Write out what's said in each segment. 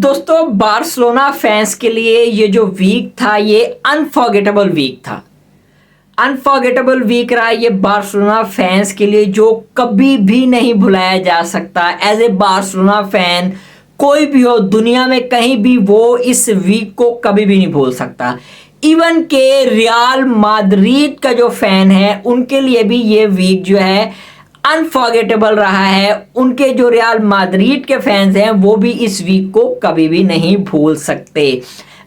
दोस्तों Barcelona fans के लिए ये जो वीक था ये अनफॉरगेटेबल वीक था। अनफॉरगेटेबल वीक रहा ये बार्सिलोना फैंस के लिए, जो कभी भी नहीं भुलाया जा सकता। एज ए बार्सिलोना फैन कोई भी हो दुनिया में कहीं भी, वो इस वीक को कभी भी नहीं भूल सकता। इवन के रियल माद्रिद का जो फैन है उनके लिए भी ये वीक जो है अनफॉरगेटेबल रहा है। उनके जो रियल माद्रिद के फैंस हैं वो भी इस वीक को कभी भी नहीं भूल सकते।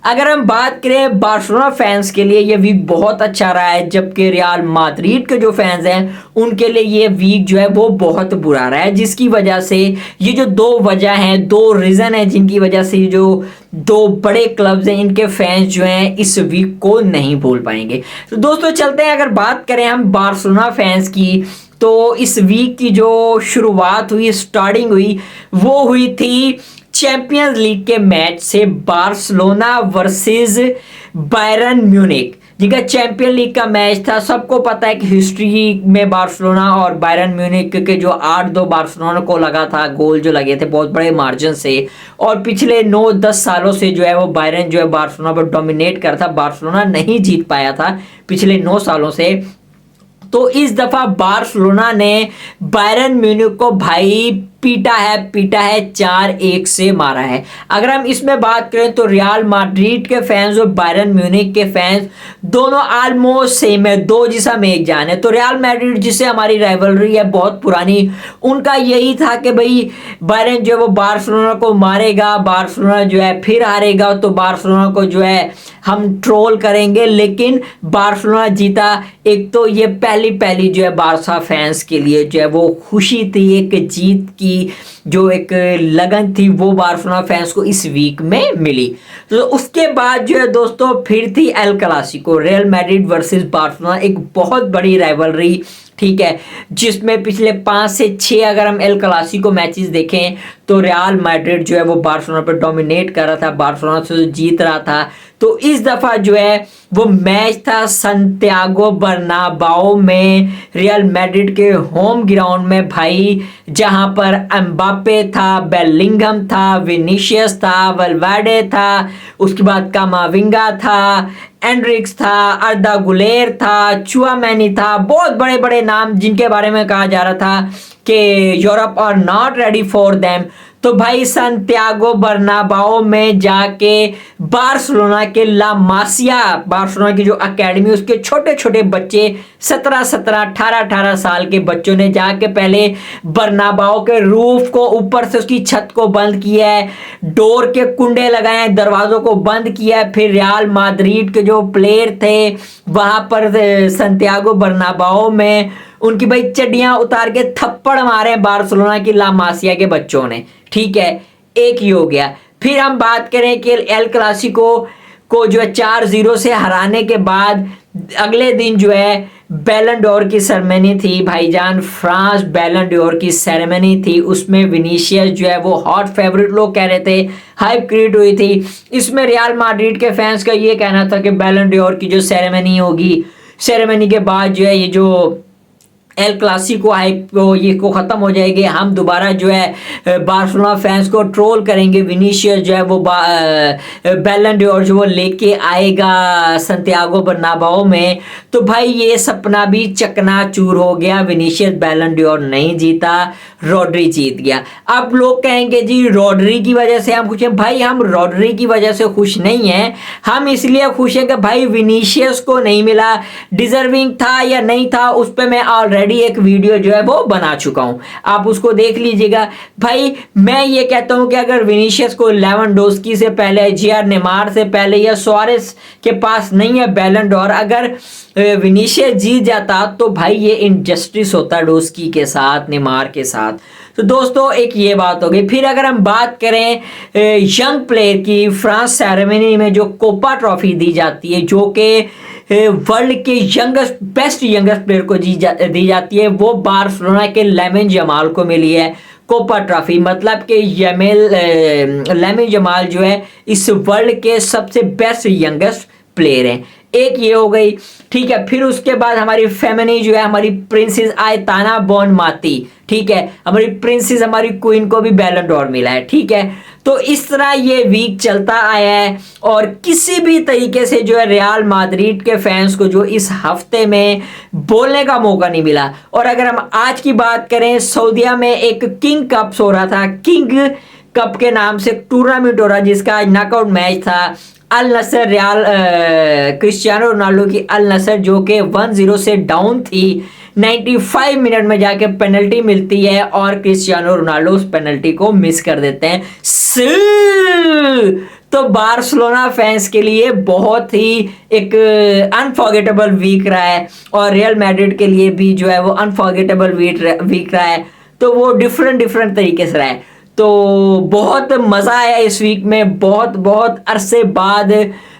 अगर हम बात करें बार्सिलोना फैंस के लिए ये वीक बहुत अच्छा रहा है, जबकि रियल माद्रिद के जो फैंस हैं उनके लिए ये वीक जो है वो बहुत बुरा रहा है। जिसकी वजह से ये जो दो वजह हैं, दो रीज़न है जिनकी वजह से ये जो दो बड़े क्लब्स हैं इनके फैंस जो हैं इस वीक को नहीं भूल पाएंगे। तो दोस्तों चलते हैं, अगर बात करें हम बार्सिलोना फैंस की, तो इस वीक की जो शुरुआत हुई, स्टार्टिंग हुई, वो हुई थी चैंपियंस लीग के मैच से, बार्सिलोना वर्सेस बायरन म्यूनिख, जिनका चैंपियन लीग का मैच था। सबको पता है कि हिस्ट्री में बार्सिलोना और बायरन म्यूनिख के जो 8-2 बार्सिलोना को लगा था, गोल जो लगे थे बहुत बड़े मार्जिन से, और पिछले 9-10 सालों से जो है वो बायरन जो है बार्सिलोना पर डोमिनेट कर था। बार्सिलोना नहीं जीत पाया था पिछले 9 सालों से। तो इस दफा बार्सिलोना ने बायरन म्यूनिख को भाई पीटा है 4-1 से मारा है। अगर हम इसमें बात करें तो रियल माड्रिड के फैंस और बायरन म्यूनिख के फैंस दोनों ऑलमोस्ट सेम है, दो जिसम एक जान है। तो रियल मैड्रिड जिससे हमारी राइवलरी है बहुत पुरानी, उनका यही था कि भाई बायरन जो है वो बार्सिलोना को मारेगा, बार्सिलोना जो है फिर हारेगा तो बार्सिलोना को जो है हम ट्रोल करेंगे। लेकिन बार्सिलोना जीता। एक तो ये पहली जो है बार्सा फैंस के लिए जो है वो खुशी थी, एक जीत की जो एक लगन थी वो बार्सिलोना फैंस को इस वीक में मिली। तो उसके बाद जो है दोस्तों फिर थी El Clasico, real Madrid versus Barcelona, एक बहुत बड़ी राइवलरी, ठीक है, जिसमें पिछले 5 से 6 अगर हम एल क्लासिको मैचेस देखें तो रियल मैड्रिड जो है वो बार्सिलोना पर डोमिनेट कर रहा था, बार्सिलोना से जीत रहा था। तो इस दफा जो है वो मैच था संतियागो बर्नाबाओ में, रियल मैड्रिड के होम ग्राउंड में भाई, जहां पर एम्बापे था, बेलिंगम था, विनीशियस था, वल्वेर्डे था, उसके बाद कामाविंगा था, एंड्रिक्स था, अर्दा गुलेर था, चुआमेनी था, बहुत बड़े बड़े नाम जिनके बारे में कहा जा रहा था कि Europe are not ready for them. तो भाई संतियागो बर्नाबाओ में जाके बार्सिलोना के ला मासिया, बार्सिलोना की जो एकेडमी, उसके छोटे छोटे बच्चे 17-17 18-18 साल के बच्चों ने जाके पहले बर्नाबाओ के रूफ को, ऊपर से उसकी छत को बंद किया है, डोर के कुंडे लगाए हैं, दरवाजों को बंद किया है। फिर रियल माद्रिद के जो प्लेयर थे वहां पर संतियागो बर्नाबाओ में उनकी भाई चड्डियां उतार के थप्पड़ मारे बार्सिलोना की ला मासिया के बच्चों ने, ठीक है, एक ही हो गया। फिर हम बात करें कि एल क्लासिको को जो है 4-0 से हराने के बाद अगले दिन जो है बैलन डोर की सेरेमनी थी भाईजान, फ्रांस बैलन डोर की सेरेमनी थी। उसमें विनीशियस जो है वो हॉट फेवरेट लोग कह रहे थे, हाइप क्रिएट हुई थी। इसमें रियल माड्रिड के फैंस का ये कहना था कि बैलन डोर की जो सेरेमनी होगी, सेरेमनी के बाद जो है ये जो एल क्लासिको हाइप ये को ख़त्म हो जाएगी, हम दोबारा जो है बार्सिलोना फैंस को ट्रोल करेंगे। विनीशियस जो है वो बैलन डोर जो वो लेके आएगा संतियागो बर्नाबाओ में। तो भाई ये सपना भी चकनाचूर हो गया, विनीशियस बैलन डोर नहीं जीता, रॉड्री जीत गया। अब लोग कहेंगे जी रॉड्री की वजह से हम खुश हैं। भाई हम रॉड्री की वजह से खुश नहीं हैं, हम इसलिए खुश हैं कि भाई विनीशियस को नहीं मिला। डिजर्विंग था या नहीं था उस पर मैं ऑलरेडी एक वीडियो जो है वो बना चुका हूं, आप उसको देख लीजिएगा। भाई मैं ये कहता हूं कि अगर विनीशियस को लेवेंडोस्की से पहले, जीआर नेमार से पहले या सुआरेस के पास नहीं है बैलन डोर, अगर विनीशियस जीत जाता तो भाई ये इनजस्टिस होता डोस्की के साथ, नेमार के साथ। तो दोस्तों एक ये बात हो गई। फिर अगर हम बात करें यंग प्लेयर की, फ्रांस सेरेमनी में जो कोपा ट्रॉफी दी जाती है, जो कि वर्ल्ड के बेस्ट यंगेस्ट प्लेयर को दी जाती है, वो बार्सिलोना के लामिन यमाल को मिली है कोपा ट्रॉफी। मतलब कि लामिन यमाल जो है इस वर्ल्ड के सबसे बेस्ट यंगेस्ट प्लेयर हैं। एक ये हो गई, ठीक है। फिर उसके बाद हमारी फेमिनी जो है, हमारी प्रिंसेस आयताना बोनमाती, ठीक है, हमारी प्रिंसेस, हमारी क्वीन को भी बैलन डोर मिला है, ठीक है। तो इस तरह ये वीक चलता आया है और किसी भी तरीके से जो है रियल माद्रिद के फैंस को जो इस हफ्ते में बोलने का मौका नहीं मिला। और अगर हम आज की बात करें, सऊदीया में एक किंग कप हो रहा था, किंग कप के नाम से टूर्नामेंट हो रहा, जिसका नॉकआउट मैच था अल नसर रियाल क्रिस्टियानो रोनाल्डो की अल नसर, जो कि 1-0 से डाउन थी। 95 मिनट में जाके पेनल्टी मिलती है और क्रिस्टियानो रोनाल्डो उस पेनल्टी को मिस कर देते हैं। तो बार्सिलोना फैंस के लिए बहुत ही एक अनफॉरगेटेबल वीक रहा है और रियल मैड्रिड के लिए भी जो है वो अनफॉरगेटेबल वीक रहा है। तो वो डिफरेंट तरीके से रहा है। तो बहुत मज़ा आया इस वीक में, बहुत अरसे बाद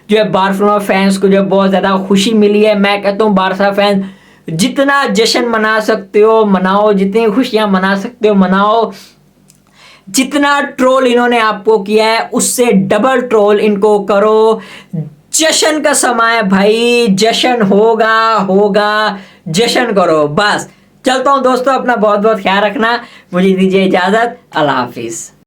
जो है बार्सिलोना फैंस को जो बहुत ज़्यादा खुशी मिली है। मैं कहता हूँ बारसा फैंस जितना जश्न मना सकते हो मनाओ, जितनी खुशियां मना सकते हो मनाओ। जितना ट्रोल इन्होंने आपको किया है उससे डबल ट्रोल इनको करो। जश्न का समय है भाई, जश्न होगा, जश्न करो। बस चलता हूं दोस्तों, अपना बहुत ख्याल रखना, मुझे दीजिए इजाजत, अल्लाह हाफिज।